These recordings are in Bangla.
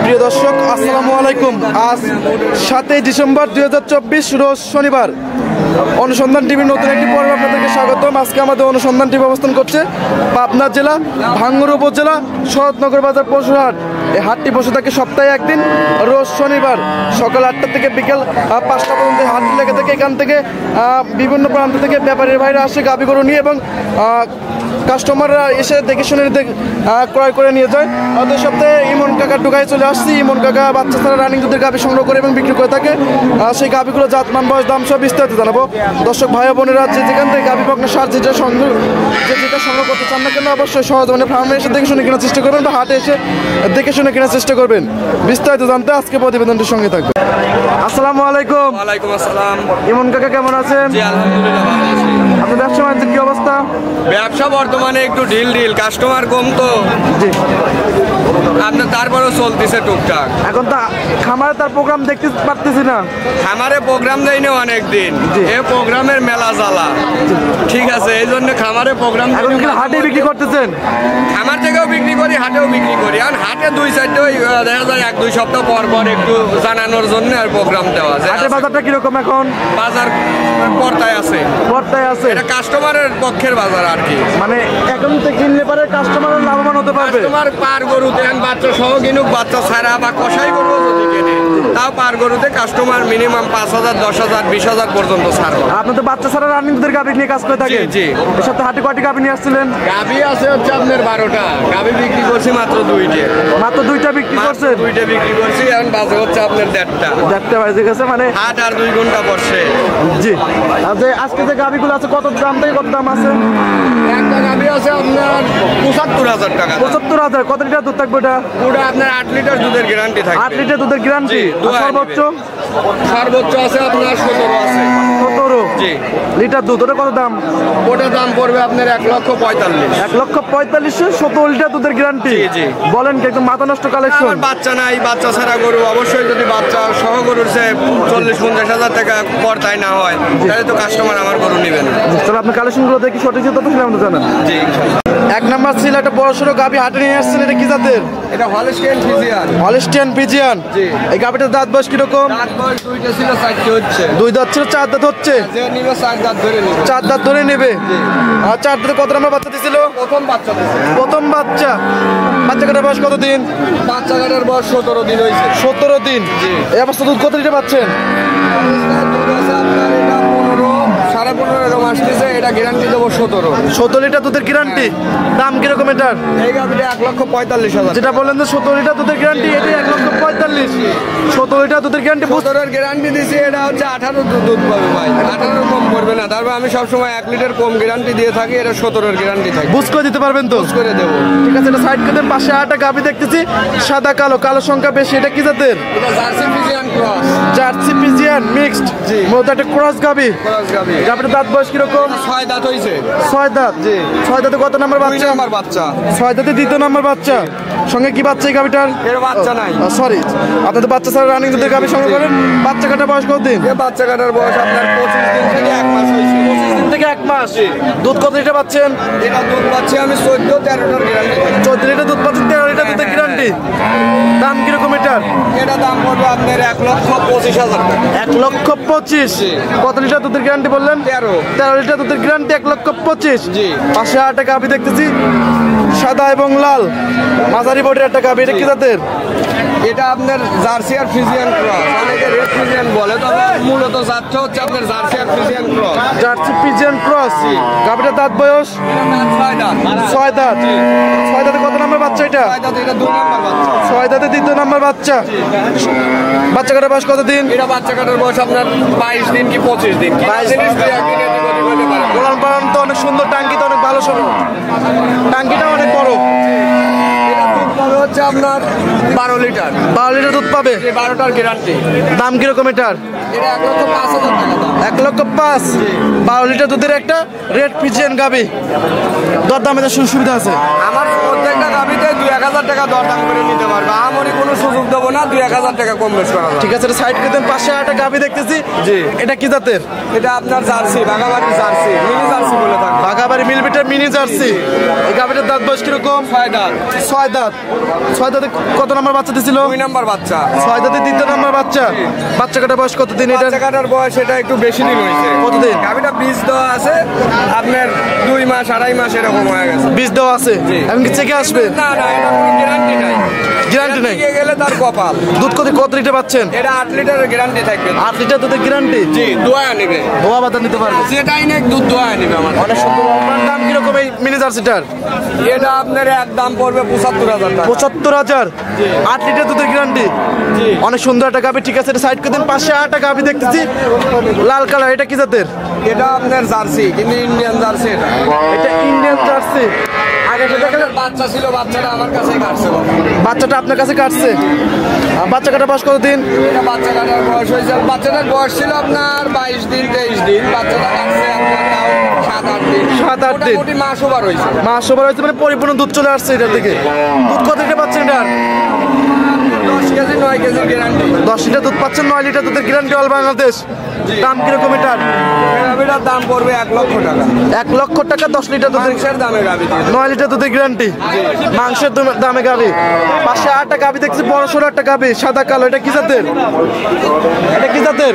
প্রিয় দর্শক, আসসালামু আলাইকুম। আজ 7 ডিসেম্বর 2024 রোজ শনিবার। অনুসন্ধান টিভির নতুন একটি পর্বে আপনাদেরকে স্বাগতম। আজকে আমাদের অনুসন্ধান টিভি অবস্থান করছে পাবনা জেলা ভাঙ্গুড়া উপজেলা শরৎনগর বাজার পশুর হাট। এই হাটটি বসে থাকে সপ্তাহে একদিন, রোজ শনিবার সকাল 8টা থেকে বিকেল 5টা পর্যন্ত হাটটি লেগে থাকে। এখান থেকে বিভিন্ন প্রান্ত থেকে ব্যাপারীর ভাইরা আসে গাভী গরু নিয়ে এবং কাস্টমাররা এসে দেখে শুনে ক্রয় করে নিয়ে যায়। গত সপ্তাহে ইমন কাকার ঢুকায় চলে আসছি। ইমন কাকা বাচ্চা ছাড়া রানিং দুধের গাভী সংগ্রহ করে এবং বিক্রি করে থাকে। সেই গাভীগুলো জাতমান, বয়স, দাম সব বিস্তারিত জানাবো। দর্শক ভাই বোনেরা যেখান থেকে গাভী বকনা সার যেটা সংগ্রহ করতে চান না কেন, অবশ্যই সহজে ফার্মে এসে দেখে শুনে কেনার চেষ্টা করবেন বা হাটে এসে দেখে শুনে কেনার চেষ্টা করবেন। বিস্তারিত জানতে আজকে প্রতিবেদনটির সঙ্গে থাকবে। আসসালামু আলাইকুম। ওয়ালাইকুম আসসালাম। ইমন কাকা কেমন আছেন? জি আলহামদুলিল্লাহ ভালো আছি। আপনার ব্যবসা বাণিজ্যের কি অবস্থা? ব্যবসা বর্তমানে একটু ঢিল কাস্টমার কম তো জি, আপনার তারপরেও চলতেছে টুকটাক। এখন তো খামারে তার প্রোগ্রাম দেখতে পারতেছি না। খামারে প্রোগ্রাম দেয় না অনেকদিন, এই প্রোগ্রামের মেলা জ্বালা। ঠিক আছে, এই জন্য খামারে প্রোগ্রাম এখন কি হাটে বিক্রি করতেছেন? খামার থেকেও বিক্রি করি, হাটেও বিক্রি করি। আর হাটে 2-4 দেখা যায় 1-2 সপ্তাহ পর পর একটু জানানোর জন্য আর প্রোগ্রাম দেওয়া যায়। হাটের বাজারটা কিরকম এখন? বাজার পর্দায় আছে, এটা কাস্টমারের পক্ষের বাজার আর কি। মানে এখন থেকে কিনলে পরে কাস্টমার লাভবান হতে পারবে। কাস্টমার পার গরুতে বাচ্চা সহ কিনুক, বাচ্চা ছাড়া বা কষাই গরু যদি কেনে, তাও পার গরুতে কাস্টমার মিনিমাম 5,000, 10,000, 20,000 পর্যন্ত ছাড়। আপনি তো বাচ্চা ছাড়া রানিং দুধের গাভী নিয়ে কাজ করে থাকেন। জি। এই সপ্তাহে হাটে কয়টি গাভী নিয়ে আসছিলেন? গাভী আছে হচ্ছে আপনার 12টা। গাভী বিক্রি করছি মাত্র 2টে। মাত্র 2টা বিক্রি করছেন? 2টে বিক্রি করছি। এখন বাজে হচ্ছে আপনার 1.5টা বাজে গেছে। মানে হাট আর 2 ঘন্টা বসে। জি। আজকে যে গাভীগুলো আছে কত দাম থেকে কত দাম আছে? একটা গাভী আছে আপনার 75,000 টাকা। 75,000। কত লিটার দুধ থাকবে এটা? ওটা আপনার 8 লিটার দুধের গ্যারান্টি থাকে। 8 লিটার দুধের গ্যারান্টি। সর্বোচ্চ আছে আপনার 17 আছে। 17 জি লিটার দুধ। ওটা কত দাম? ওটার দাম পড়বে আপনার 1,45,000। 1,45,000 17 লিটার দুধের গ্যারান্টি। জি। বলেন কি একদম মাথা নষ্ট কালেকশন। বাচ্চা নাই, বাচ্চা ছাড়া গরু। অবশ্যই যদি বাচ্চা সহ গরুর সে 40-50,000 টাকা পড়তাই না হয়, তাহলে তো কাস্টমার আমার গরু নেবেন। তাহলে আপনি কালেকশনগুলো দেখি সঠিক তথ্য জানান। জি। এক নাম্বার ছিল একটা বড় সড়ো গাভী হাটে নিয়ে আসছেন। এটা কি জাতের? এটা হলস্টিয়ান ফ্রিজিয়ান। Holstein Friesian. জি। এই গাভীটার দাঁত বয়স কিরকম? দাঁত বয়স 2টা ছিল, 4টে হচ্ছে। 2 দাঁত ছিল, 4 দাঁত হচ্ছে। যে নিবে 4 দাঁত ধরে নিবে। 4 দাঁত ধরে নেবে। আর 4 দাঁতে কত নাম্বার বাচ্চা দিছিল? প্রথম বাচ্চা দিছে। প্রথম বাচ্চা। বাচ্চা কাটার বয়স কত দিন? বাচ্চা কাটার বয়স 17 দিন হয়েছে। 17 দিন। জি। এই অবস্থা দুধ কত লিটার পাচ্ছেন? এটা গ্যারান্টি দেবো 17 লিটার দুধের গ্যারান্টি। দাম কিরকম এটার? এই গাভীটা 1,45,000। যেটা বললেন যে 17 লিটার দুধের গ্যারান্টি, এটাই 1,45,000। 17 লিটার দুধের গ্যারান্টি। 17 গ্যারান্টি দিছি। এটা হচ্ছে 18 দুধ পাবে ভাই, 18 কম করবে না। তারপর আমি সবসময় 1 লিটার কম গ্যারান্টি দিয়ে থাকি। এটা 17 গ্যারান্টি থাকে। বুঝ করে দিতে পারবেন তো? বুঝ করে দেবো। ঠিক আছে, এটা সাইড করে দেন। পাশে আরেকটা গাভী দেখতেছি, সাদা কালো, কালো সংখ্যা বেশি। এটা কি জাতের? এটা Jersey Friesian cross. Jersey Friesian mixed. জি। মূলত একটা ক্রস গাভী। ক্রস গাভী। গাভীটার দাঁত বয়স কিরকম? 6 দাঁত হইছে। 6 দাঁত। জি। 6 দাঁতে কত নাম্বার 2 বাচ্চা? নাম্বার বাচ্চা। 6 দাঁতে 2য় নাম্বার বাচ্চা। সঙ্গে কি বাচ্চা এই গাভীটার? এর বাচ্চা নাই। সরি, আপনি তো বাচ্চা ছাড়া রানিং দুধের গাভী সংগ্রহ করেন। বাচ্চা কাটার বয়স কত দিন? এই বাচ্চা কাটার বয়স আপনার 25 দিন থেকে 1 মাস হইছে। 25 দিন থেকে 1 মাস। দুধ কত লিটার পাচ্ছেন? এটা দুধ পাচ্ছি আমি 14-13টার গ্যারান্টি। 14 লিটার দুধ পাচ্ছেন, 13 লিটার দুধের গ্যারান্টি। দাম কিরকম এটার? এটা দাম পড়বে আপনার 1,25,000 টাকা। 1,25,000। কত লিটার দুধের গ্যারান্টি বললেন? 13 লিটার দুধের গ্যারান্টি, 1,25,000। জি। পাশে আরেকটা গাভী দেখতেছি, সাদা এবং লাল, মাঝারি বডির একটা গাভী। এটা কি জাতের? এটা আপনার জার্সি আর ফ্রিজিয়ান ক্রস। অনেকে রেড ফ্রিজিয়ান বলে, তবে মূলত জাতটা হচ্ছে আপনার জার্সি আর Friesian cross. Jersey Friesian cross. গাভীটার দাঁত বয়স 6 দাঁত। 6 দাঁত। 6 দাঁতে কত নাম্বার বাচ্চা এটা? 6 দাঁত। এটা 2 নাম্বার বাচ্চা। 6 দাঁতে 2য় নাম্বার বাচ্চা। বাচ্চা কাটার বয়স কত দিন? এটা বাচ্চা কাটার বয়স আপনার 22 দিন কি 25 দিন। 22 দিন গোলাম পালন তো অনেক সুন্দর। টাঙ্কি তো অনেক ভালো সরো। টাঙ্কিটা অনেক বড়। এটা দুধ পাবে হচ্ছে আপনার 12 লিটার। 12 লিটার দুধ পাবে। 12টার গ্যারান্টি। দাম কিরকম এটার? এটা 1,05,000 টাকা দাম। 1,05,000। 12 লিটার দুধের একটা রেড ফ্রিজিয়ান গাভী। দরদামের সুবিধা আছে? আমার প্রত্যেকটা গাভীতে 2-1,000 টাকা দরদাম করে নিতে পারবে। আমারই কোনো সুযোগ দেবো না। না, 2-1000 টাকা কম বেশ করা যাবে। ঠিক আছে, সাইড করে দেন। পাশে একটা গাভি দেখতেছি, জি। এটা কি জাতের? এটা আপনার জার্সি, বাগাবাড়ির জার্সি, মিনি জার্সি বলে থাকে। বাঘাবাড়ি মিলবিটার মিনি জার্সি। এই গাভিটার দাঁত বয়স কিরকম? 6 দাঁত। 6 দাঁত। 6 দাঁতে কত নাম্বার বাচ্চা দিছিল? 2 নাম্বার বাচ্চা। 6 দাঁতে 3 নাম্বার বাচ্চা। বাচ্চা কাটা বয়স কতদিন এটা? বাচ্চা কাটার বয়স এটা একটু বেশি দিন হয়েছে। কতদিন? গাভিটা বীজ দেওয়া আছে আপনার 2 মাস 2.5 মাস এরকম হয়ে গেছে। বীজ দেওয়া আছে, এখন কি চেকে আসবে? না না, এটা কোনো গ্যারান্টি নাই। গ্যারান্টি নাই? দিয়ে গেলে তার কপাল। দুধ কত লিটার পাচ্ছেন? এটা 8 লিটারের গ্যারান্টি থাকবে। 8 লিটার দুধের গ্যারান্টি? জি, দোয়া নিবে। ধোয়া বাতা নিতে পারবে? যেটাই নেক দুধ দোয়া নিবে আমার। অনেক সুন্দর। আপনার দাম কিরকম এই মিনি জার্সিটার? এটা আপনার এক দাম পড়বে 75,000 টাকা। 75,000। 8 লিটার দুধের গ্যারান্টি। জি। অনেক সুন্দর একটা গাভি। ঠিক আছে, এটা সাইড করে দেন। পাশে একটা গাভি দেখতেছি লাল কালার, এটা কি জাতের? এটা আপনার জার্সি, কিন্তু ইন্ডিয়ান জার্সি এটা। এটা ইন্ডিয়ান জার্সি। আগে সেটা বাচ্চা ছিল, বাচ্চাটা আমার কাছে কাটছে বাবা। বাচ্চাটা আপনার কাছে কাটছে? বাচ্চা কাটা বয়স কতদিন? এটা বাচ্চা কাটার বয়স হয়েছে, বাচ্চাটার বয়স ছিল আপনার 22 দিন 23 দিন। বাচ্চাটা কাটছে আপনার তাও 7-8 দিন। 7-8 দিন। মোটামুটি মাস ওভার হয়েছে। মাস ওভার হয়েছে, মানে পরিপূর্ণ দুধ চলে আসছে এটা থেকে। দুধ কত লিটার পাচ্ছেন এটার? 10 কেজি 9 কেজির গ্যারান্টি। 10 লিটার দুধ পাচ্ছেন, 9 লিটার দুধের গ্যারান্টি অল বাংলাদেশ। দাম কিরকম এটার? গাভিটার দাম পড়বে 1 লক্ষ টাকা। 1 লক্ষ টাকা 10 লিটার দুধের, মাংসের দামে গাভি দিয়ে দেব। 9 লিটার দুধের গ্যারান্টি, মাংসের দামে গাভি। পাশে আটটা গাভি দেখছি, বড় সড়ো একটা গাভি, সাদা কালো। এটা কি জাতের? এটা কি জাতের?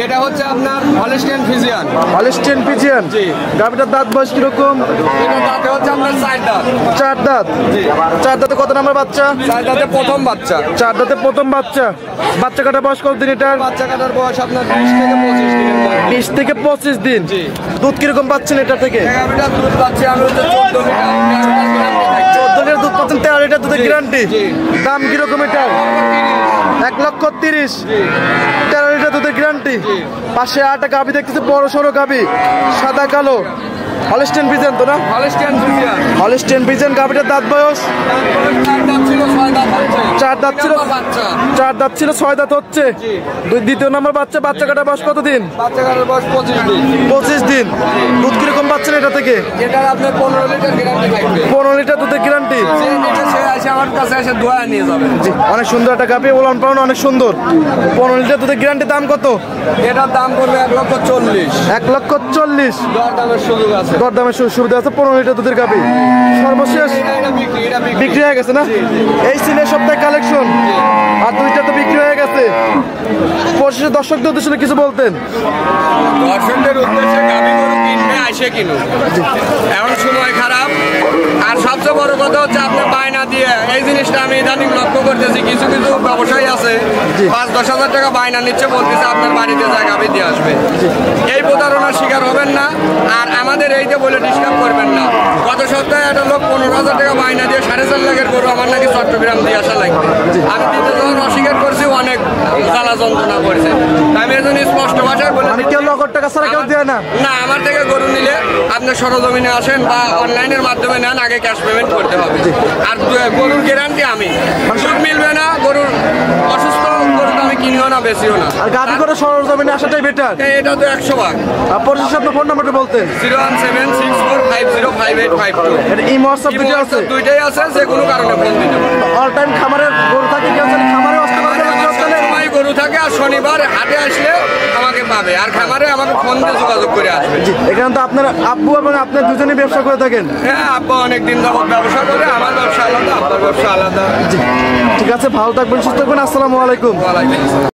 এটা হচ্ছে আপনার হলিস্টিয়ান ফিজিয়ান। Holstein Friesian. জি। গাভিটার দাঁত বয়স কিরকম? এটা দাঁতে হচ্ছে আপনার 4 দাঁত। 4 দাঁত। 4 দাঁতে কত নাম্বার বাচ্চা? 4 দাঁতে প্রথম বাচ্চা। 4 দাঁতে প্রথম বাচ্চা। বাচ্চা কাটা বয়স কতদিন এটার? বাচ্চা কাটার বয়স আপনার 20 থেকে 25 দিনের মধ্যে। 20 থেকে 25 দিন। জি। দুধ কিরকম পাচ্ছেন এটা থেকে? গাভিটার দুধ পাচ্ছি আমি হচ্ছে 14 লিটার। 14 লিটার দুধ পাচ্ছেন, 13 লিটার দুধের গ্যারান্টি। জি। দাম কিরকম এটার? 1,30,000। 13 লিটার দুধের গ্যারান্টি। পাশে আটটা গাভি দেখতেছি, বড় সড়ো গাভি, সাদা কালো। হলিস্টিয়ান ফিজিয়ান তো না? Holstein Friesian. Holstein Friesian. গাভিটার দাঁত বয়স? 4 দাঁত ছিল 6 দাঁত হচ্ছে। 4 দাঁত ছিল। বাচ্চা। 4 দাঁত ছিল, 6 দাঁত হচ্ছে। দ্বিতীয় নম্বর বাচ্চা। বাচ্চা কাটা বয়স কতদিন? বাচ্চা কাটার বয়স 25 দিন। 25 দিন। দুধ কিরকম পাচ্ছেন এটা থেকে? এটার আপনার 15 লিটার গ্যারান্টি থাকবে। 15 লিটার দুধের গ্যারান্টি। যে নিচে সে আসে আমার কাছে এসে দোয়া নিয়ে যাবে। অনেক সুন্দর একটা গাভি, ওলান পালন অনেক সুন্দর। 15 লিটার দুধের গ্যারান্টি। দাম কত? এটার দাম পড়বে 1,40,000। 1,40,000। দরদামের সুযোগ আছে। দরদামের সুবিধা আছে। 15 লিটার দুধের গাভি। সর্বশেষ এটা বিক্রি। বিক্রি হয়ে গেছে না? এই সিনের সপ্তাহে কালেকশন, আর 2টা তো বিক্রি হয়ে গেছে। পরিশেষে দর্শকদের উদ্দেশ্যে কিছু বলতেন? দর্শকদের উদ্দেশ্যে গাভি গরু কিনবে আসে কিনুন। এখন সময় খারাপ, আর সবচেয়ে বড় কথা হচ্ছে আপনার বায়না দিয়ে এই জিনিসটা আমি ইদানিং লক্ষ্য করতেছি। কিছু কিছু ব্যবসায়ী আছে 5-10 হাজার টাকা বায়না নিচ্ছে, বলতেছে আপনার বাড়িতে যায় গাভি দিয়ে আসবে। এই প্রতারণার শিকার হবেন না, আর আমাদের এইটা বলে ডিস্টার্ব করবেন না। গত সপ্তাহে একটা লোক 15,000 টাকা বায়না দিয়ে 4.5 লাখের গরু আমার নাকি চট্টগ্রাম দিয়ে আসা লাগবে। আমি দিতে যখন অস্বীকার করছি, অনেক জ্বালা যন্ত্রণা করছে। আমি এজন্য স্পষ্ট ভাষায় বলে মানে কেউ নগদ টাকা ছাড়া কেউ দেয় না? না, আমার থেকে গরু নিলে আপনি সরজমিনে আসেন বা অনলাইনের মাধ্যমে নেন, আগে ক্যাশ পেমেন্ট করতে হবে। আর গরুর গ্যারান্টি আমি, সুদ মিলবে না। গরুর অসুস্থ গরু আমি কিনিও না, বেশিও না। আর গাভি করে সরজমিনে আসাটাই বেটার। এটা তো 100 ভাগ। আর পরিশেষে আপনার ফোন নাম্বারটা বলতেন? 01764505852। এটা ইমো হোয়াটসঅ্যাপ দুটো আছে? দুইটাই আছে, যে কোনো কারণে ফোন দিতে পারেন। অল টাইম খামারে গরু থাকে, কেউ চাইলে খামারে আসতে পারবে, কেউ চাইলে সময় গরু থাকে, আর শনিবার হাটে আসলে আমাকে পাবে, আর খামারে আমাকে ফোন দিয়ে যোগাযোগ করে আসবে। জি। এখানে তো আপনার আব্বু এবং আপনার দুজনেই ব্যবসা করে থাকেন? হ্যাঁ, আব্বা অনেকদিন যাবত ব্যবসা করে। আমার ব্যবসা আলাদা, আপনার ব্যবসা আলাদা। জি। ঠিক আছে, ভালো থাকবেন, সুস্থ থাকবেন। আসসালামু আলাইকুম। ওয়ালাইকুম আসসালাম।